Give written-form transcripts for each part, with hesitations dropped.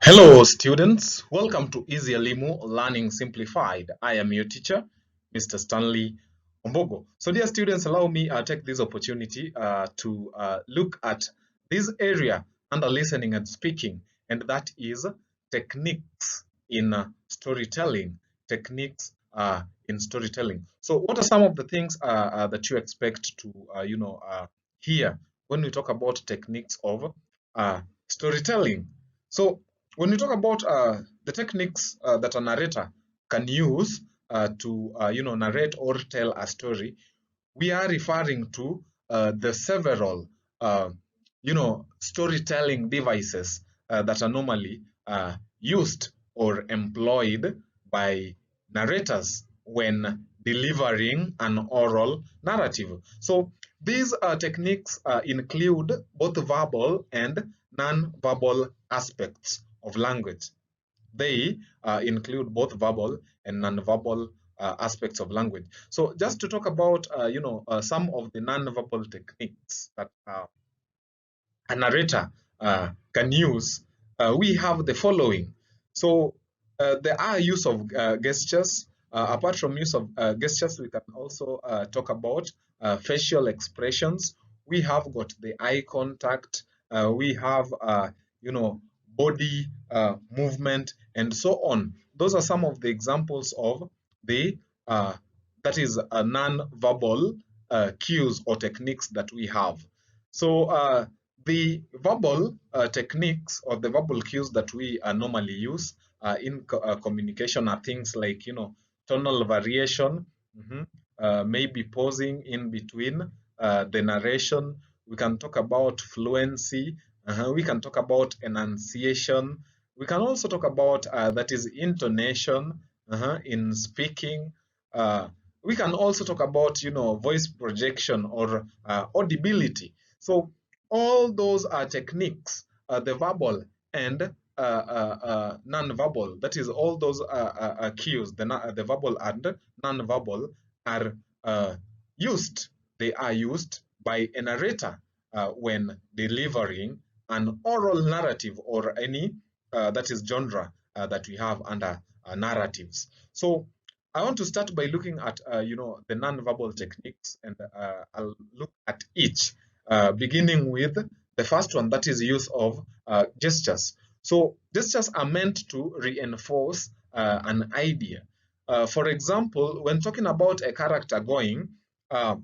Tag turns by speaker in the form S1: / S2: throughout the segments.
S1: Hello, students. Welcome to Easy Elimu Learning Simplified. I am your teacher, Mr. Stanley Ombogo. So, dear students, allow me take this opportunity to look at this area under listening and speaking, and that is techniques in storytelling. Techniques in storytelling. So, what are some of the things that you expect to, hear when we talk about techniques of storytelling? So, when you talk about the techniques that a narrator can use to narrate or tell a story, we are referring to the several storytelling devices that are normally used or employed by narrators when delivering an oral narrative. So these techniques include both verbal and non-verbal aspects of language. They include both verbal and non-verbal aspects of language. So just to talk about, some of the non-verbal techniques that a narrator can use, we have the following. So there are use of gestures. Apart from use of gestures, we can also talk about facial expressions. We have got the eye contact. We have, body movement, and so on. Those are some of the examples of the that is non-verbal cues or techniques that we have. So the verbal techniques or the verbal cues that we normally use in communication are things like, tonal variation, maybe pausing in between the narration. We can talk about fluency. We can talk about enunciation. We can also talk about that is intonation in speaking. We can also talk about, voice projection or audibility. So all those are techniques, the verbal and non-verbal. That is, all those cues, the verbal and non-verbal, are used. They are used by a narrator when delivering an oral narrative or any that is genre that we have under narratives. So I want to start by looking at the non-verbal techniques, and I'll look at each, beginning with the first one, that is use of gestures. So gestures are meant to reinforce an idea. For example, when talking about a character going, uh,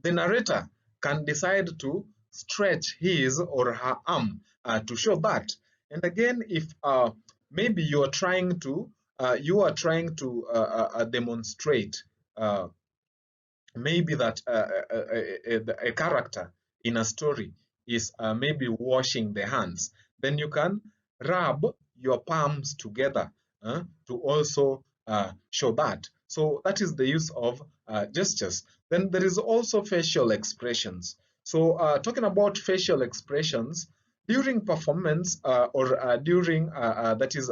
S1: the narrator can decide to stretch his or her arm to show that. And again, if maybe you are trying to demonstrate maybe that a character in a story is maybe washing the hands, then you can rub your palms together to also show that. So that is the use of gestures. Then there is also facial expressions. So talking about facial expressions, during performance or during that is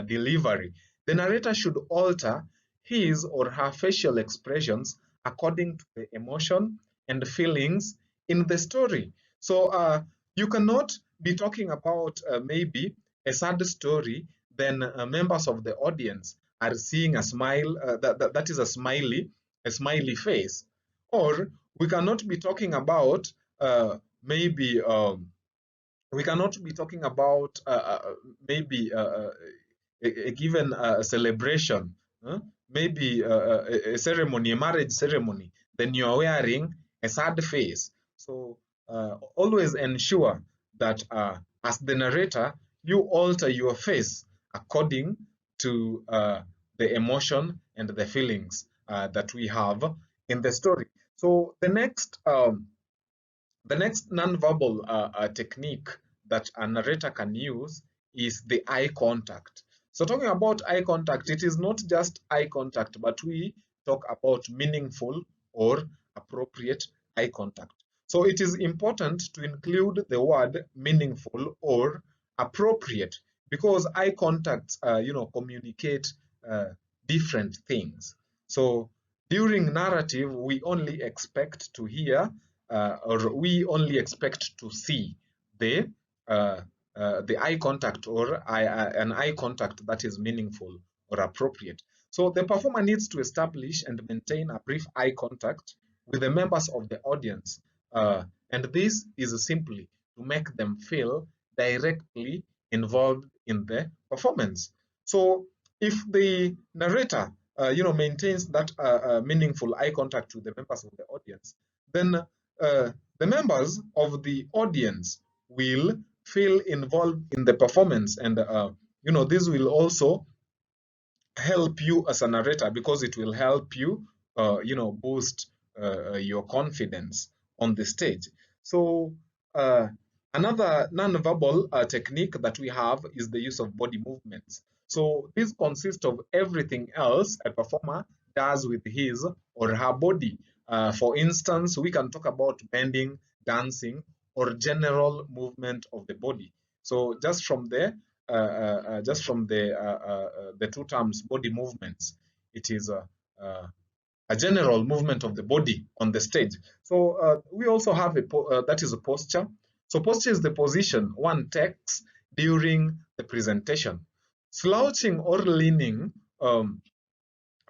S1: delivery, the narrator should alter his or her facial expressions according to the emotion and feelings in the story. So you cannot be talking about maybe a sad story, then members of the audience are seeing a smile, that is a smiley face. Or we cannot be talking about maybe we cannot be talking about maybe a given celebration, maybe a ceremony, a marriage ceremony, then you are wearing a sad face. So always ensure that as the narrator, you alter your face according to the emotion and the feelings that we have in the story. So the next nonverbal technique that a narrator can use is the eye contact. So talking about eye contact, it is not just eye contact, but we talk about meaningful or appropriate eye contact. So it is important to include the word meaningful or appropriate, because eye contacts, communicate different things. So during narrative, we only expect to hear or we only expect to see the the eye contact or an eye contact that is meaningful or appropriate. So the performer needs to establish and maintain a brief eye contact with the members of the audience. And this is simply to make them feel directly involved in the performance. So if the narrator maintains that meaningful eye contact with the members of the audience, then the members of the audience will feel involved in the performance, and this will also help you as a narrator, because it will help you boost your confidence on the stage. So another non-verbal technique that we have is the use of body movements. So this consists of everything else a performer does with his or her body. For instance, we can talk about bending, dancing, or general movement of the body. So just from the two terms, body movements, it is a general movement of the body on the stage. So we also have that is a posture. So posture is the position one takes during the presentation. Slouching or leaning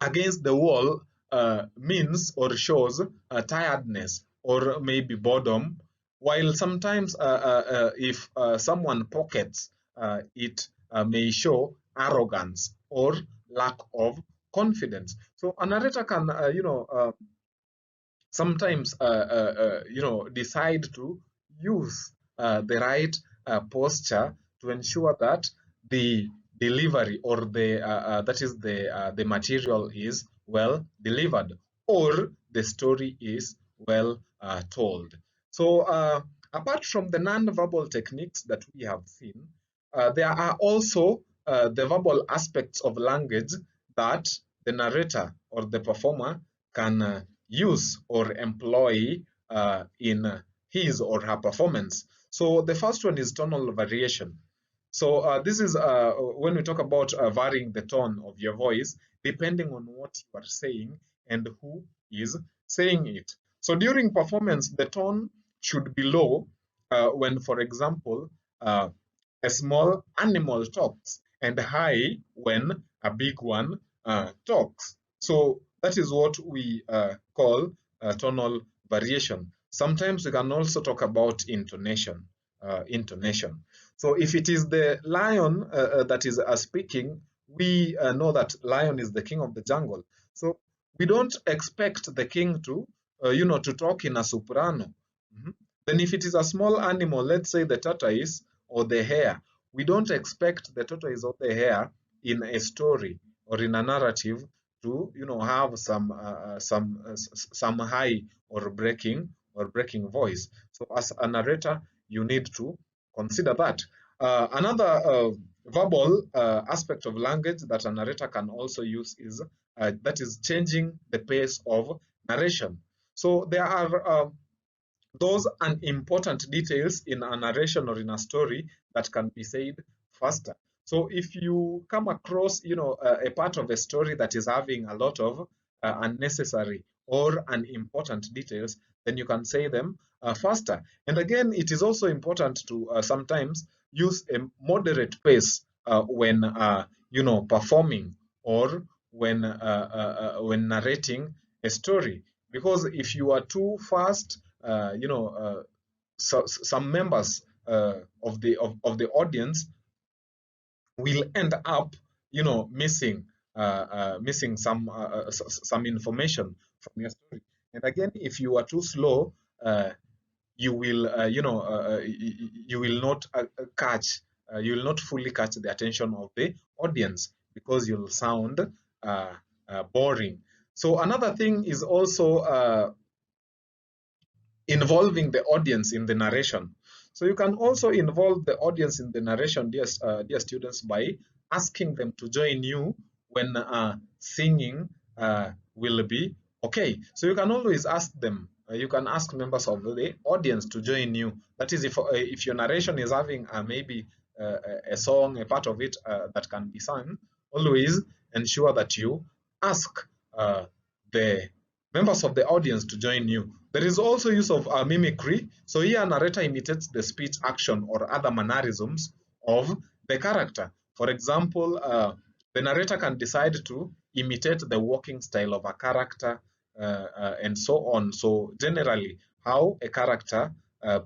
S1: against the wall means or shows tiredness or maybe boredom, while sometimes if someone pockets it may show arrogance or lack of confidence. So a narrator can sometimes decide to use the right posture to ensure that the delivery or the material is well delivered, or the story is well told. So apart from the non-verbal techniques that we have seen, there are also the verbal aspects of language that the narrator or the performer can use or employ in his or her performance. So the first one is tonal variation. So this is when we talk about varying the tone of your voice depending on what you are saying and who is saying it. So during performance, the tone should be low when, for example, a small animal talks, and high when a big one talks. So that is what we call tonal variation. Sometimes we can also talk about intonation. So if it is the lion that is speaking, we know that lion is the king of the jungle. So we don't expect the king to, to talk in a soprano. Then if it is a small animal, let's say the tortoise or the hare, we don't expect the tortoise or the hare in a story or in a narrative to, have some high or breaking voice. So as a narrator, you need to consider that. Another verbal aspect of language that a narrator can also use is that is changing the pace of narration. So there are those unimportant details in a narration or in a story that can be said faster. So if you come across, a part of a story that is having a lot of unnecessary or unimportant details, then you can say them faster. And again, it is also important to sometimes use a moderate pace when performing or when narrating a story, because if you are too fast, so some members of the audience will end up missing some information from your story. And again, if you are too slow, you will you will not you will not fully catch the attention of the audience, because you'll sound boring. So another thing is also involving the audience in the narration. So you can also involve the audience in the narration, dear students, by asking them to join you when singing will be okay. So you can always ask them, you can ask members of the audience to join you. That is, if your narration is having maybe a song, a part of it that can be sung, always ensure that you ask the members of the audience to join you. There is also use of mimicry. So here a narrator imitates the speech, action, or other mannerisms of the character. For example, the narrator can decide to imitate the walking style of a character and so on. So generally, how a character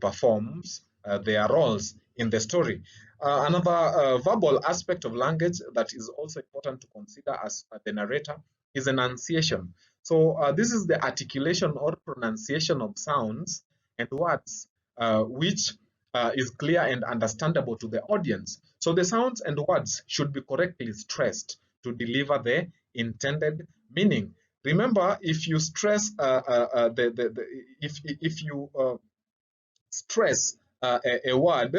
S1: performs their roles in the story. Another verbal aspect of language that is also important to consider as the narrator is enunciation. So this is the articulation or pronunciation of sounds and words which is clear and understandable to the audience. So the sounds and words should be correctly stressed to deliver the intended meaning. Remember, if you stress if you stress a word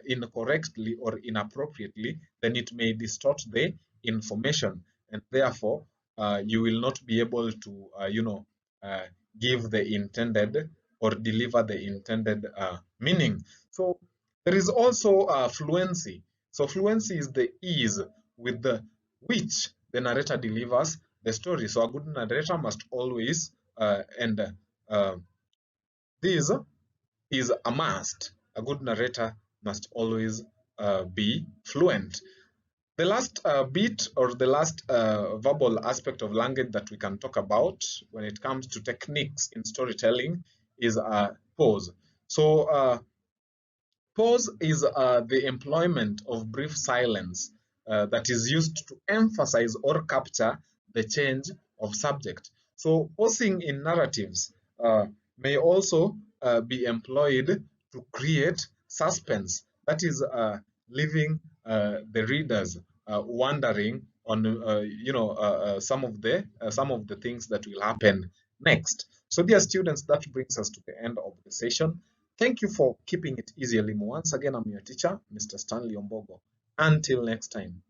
S1: incorrectly or inappropriately, then it may distort the information, and therefore you will not be able to, give the intended or deliver the intended meaning. So there is also fluency. So fluency is the ease with which the narrator delivers the story. So a good narrator must always, and this is a must. A good narrator must always be fluent. The last bit or the last verbal aspect of language that we can talk about when it comes to techniques in storytelling is pause. So pause is the employment of brief silence that is used to emphasize or capture the change of subject. So pausing in narratives may also be employed to create suspense, that is leaving the readers wondering on some of the things that will happen next. So dear students, that brings us to the end of the session. Thank you for keeping it easy, Elimu. Once again, I'm your teacher, Mr. Stanley Ombogo. Until next time.